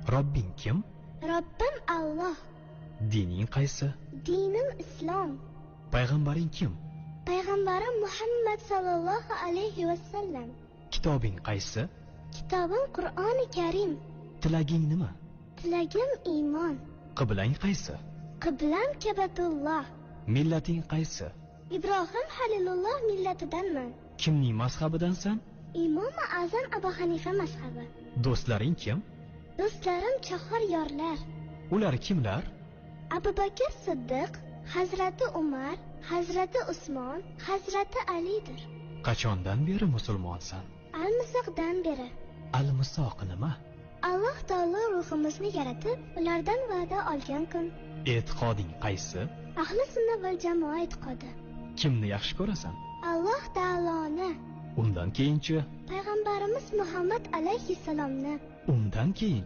Robbing kim? Robbim Alloh. Dining qaysi? Dinim Islom. Payg'ambaring kim? Payg'ambarim Muhammad sallallohu alayhi vasallam. Kitobing qaysi? Kitobim Qur'oni Karim. Tilaging nima? Tilagim iymon. Qiblang qaysi? Qiblam Kabatulloh. Millating qaysi? Ibrohim Halilulloh millatidanman. Kimning mazhabidansan? Imom Azam Abu Hanifa mazhabi. Do'stlaring kim? Do'stlarim chahor yorlar. Ular kimlar? Abu Bakr Siddiq, Hazrati Umar, Hazrati Usmon, Hazrati Alidir. Qachondan beri musulmonsan? Al-Misoqdan beri. Al-Misoq nima? Alloh taolo ruhimizni yaratib, ulardan va'da olgan kun. E'tiqoding qaysi? Ahli sunna val jamoa e'tiqodi. Kimni yaxshi ko'rasan? Alloh taoloni. Undan keyinchi? Payg'ambarimiz Muhammad alayhissalomni. Undan keyin?